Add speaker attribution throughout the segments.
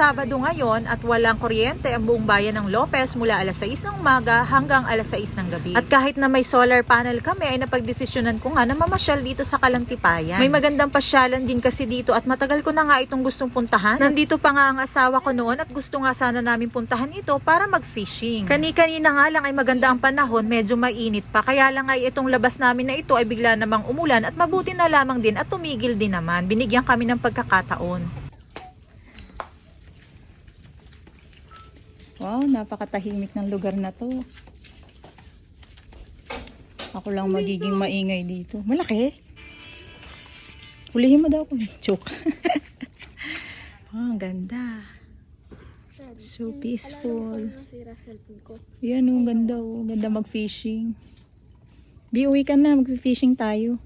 Speaker 1: Sabado ngayon at walang kuryente ang buong bayan ng Lopez mula alas 6 ng umaga hanggang alas 6 ng gabi. At kahit na may solar panel kami ay napagdesisyonan ko nga na mamasyal dito sa Kalantipayan. May magandang pasyalan din kasi dito at matagal ko na nga itong gustong puntahan. Nandito pa nga ang asawa ko noon at gusto nga sana namin puntahan ito para mag-fishing. Kani-kanina nga lang ay maganda ang panahon, medyo mainit pa. Kaya lang ay itong labas namin na ito ay bigla namang umulan at mabuti na lamang din at tumigil din naman. Binigyan kami ng pagkakataon.
Speaker 2: Wow, napakatahimik ng lugar na to. Ako lang magiging maingay dito. Malaki. Hulihin mo daw ako. Choke. Ang ganda. So peaceful. Yan oh, ganda oh. Ganda mag-fishing. Uwi ka na, mag-fishing tayo.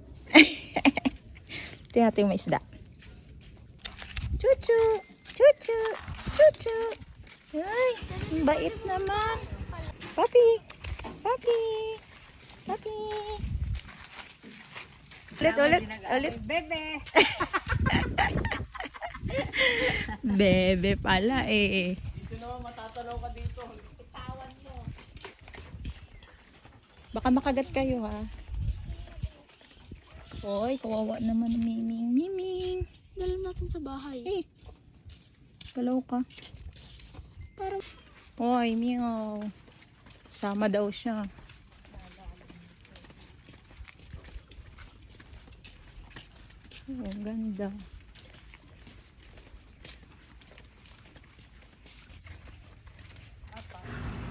Speaker 2: Tingnan natin may isda. Chuchu! Chuchu! Chuchu! Ay, ang bait naman. Papi! Papi! Papi! Ulit.
Speaker 3: Bebe!
Speaker 2: Bebe pala eh.
Speaker 3: Dito naman matatanaw ka dito. Itawan mo.
Speaker 2: Baka makagat kayo ha. Hoy, kawawa naman Miming. Miming!
Speaker 3: Dala natin sa bahay.
Speaker 2: Eh, galaw ka.
Speaker 3: Para
Speaker 2: Hoy, meow. Sama daw siya. Oh, ganda.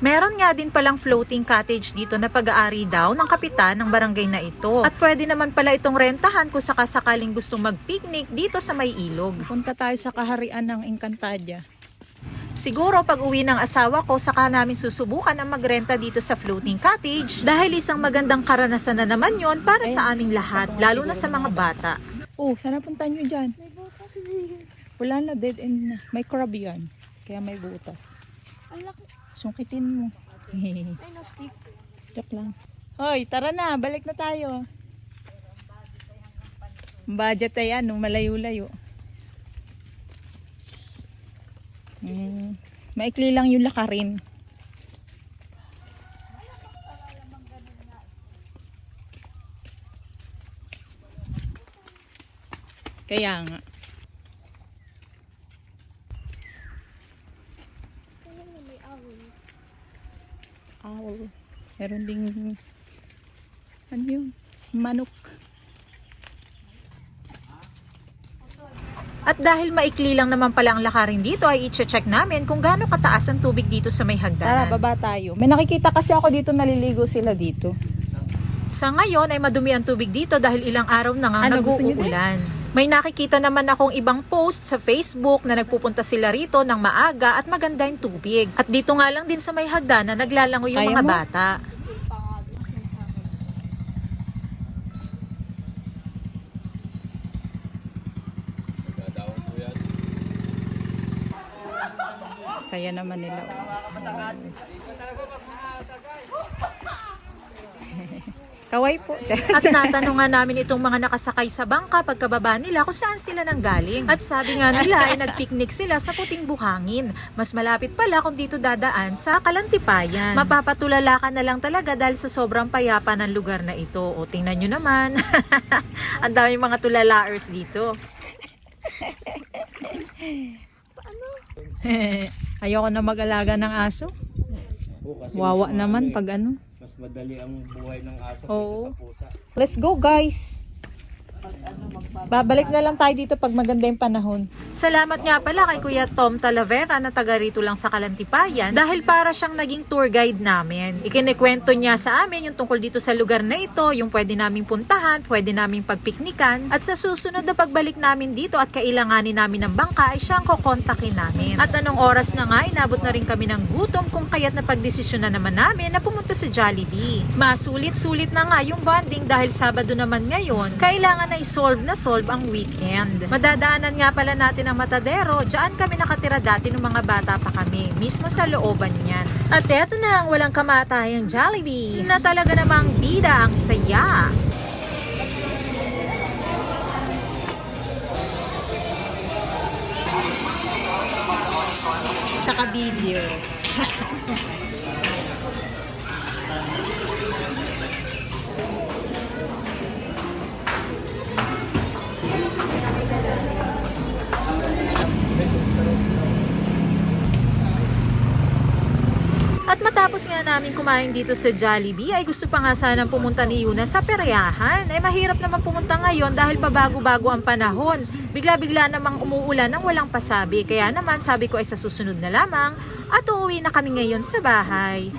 Speaker 1: Meron nga din palang floating cottage dito na pag-aari daw ng kapitan ng barangay na ito. At pwede naman pala itong rentahan kung sakasakaling gustong mag-picnic dito sa may ilog.
Speaker 2: Punta tayo sa kaharian ng Encantadia.
Speaker 1: Siguro pag uwi ng asawa ko, saka namin susubukan ang magrenta dito sa floating cottage dahil isang magandang karanasan na naman yon para sa aming lahat, lalo na sa mga bata.
Speaker 2: Oh, sana punta nyo dyan. Wala na, dead end na. May crab yan. Kaya may butas.
Speaker 3: ang laki.
Speaker 2: Sungkitin mo.
Speaker 3: Ay, no stick.
Speaker 2: Joke lang. Hoy, tara na. Balik na tayo. Budget ay ano, malayo-layo. Maikli lang yung lakarin. Kaya nga.
Speaker 3: May awol.
Speaker 2: Owl. Meron ding ano yun? Manok.
Speaker 1: At dahil maikli lang naman pala ang lakarin dito, ay i-check namin kung gaano kataas ang tubig dito sa may
Speaker 2: Tara,
Speaker 1: hagdanan.
Speaker 2: baba tayo. May nakikita kasi ako dito, naliligo sila dito.
Speaker 1: Sa ngayon ay madumi ang tubig dito dahil ilang araw na nga
Speaker 2: Ano, gusto niyo
Speaker 1: nag-uulan. May nakikita naman akong ibang post sa Facebook na nagpupunta sila rito ng maaga at maganda yung tubig. At dito nga lang din sa may hagdanan naglalango yung
Speaker 2: Kaya
Speaker 1: mga
Speaker 2: mo?
Speaker 1: bata.
Speaker 2: Saya naman nila. Kaway po.
Speaker 1: At natanungan namin itong mga nakasakay sa bangka pagkababa nila kung saan sila nanggaling. At sabi nga nila ay nagpiknik sila sa Puting Buhangin. Mas malapit pala kung dito dadaan sa Kalantipayan. Mapapatulala ka na lang talaga dahil sa sobrang payapa ng lugar na ito. O tingnan nyo naman. Ang daming mga tulalaers dito.
Speaker 2: Ayoko na mag-alaga ng aso.
Speaker 3: Kasi
Speaker 2: Wawa naman pag ano.
Speaker 3: mas madali ang buhay ng aso
Speaker 2: Oo.
Speaker 3: kaysa sa pusa.
Speaker 2: Let's go guys. Babalik na lang tayo dito pag maganda yung panahon.
Speaker 1: Salamat nga pala kay Kuya Tom Talavera na taga rito lang sa Kalantipayan dahil para siyang naging tour guide namin. Ikinikwento niya sa amin yung tungkol dito sa lugar na ito, yung pwede naming puntahan, pwede naming pagpiknikan, at sa susunod na pagbalik namin dito at kailanganin namin ng bangka ay siyang kokontakin namin. At anong oras na nga, inabot na rin kami ng gutom kung kaya't napagdesisyon na naman namin na pumunta sa Jollibee. Masulit-sulit na nga yung bonding dahil Sabado naman ngayon, kailangan na i-solve ang weekend. Madadaanan nga pala natin ang Matadero, diyan kami nakatira dati nung mga bata pa kami, mismo sa looban niyan. At eto na ang walang kamatayang Jollibee, na talaga namang bida ang saya. video. At matapos nga namin kumain dito sa Jollibee, ay gusto pa nga sanang pumunta ni Yuna sa Periahan. Ay mahirap naman pumunta ngayon dahil pabago-bago ang panahon. Bigla-bigla namang umuulan ng walang pasabi. Kaya naman sabi ko ay sa susunod na lamang at uuwi na kami ngayon sa bahay.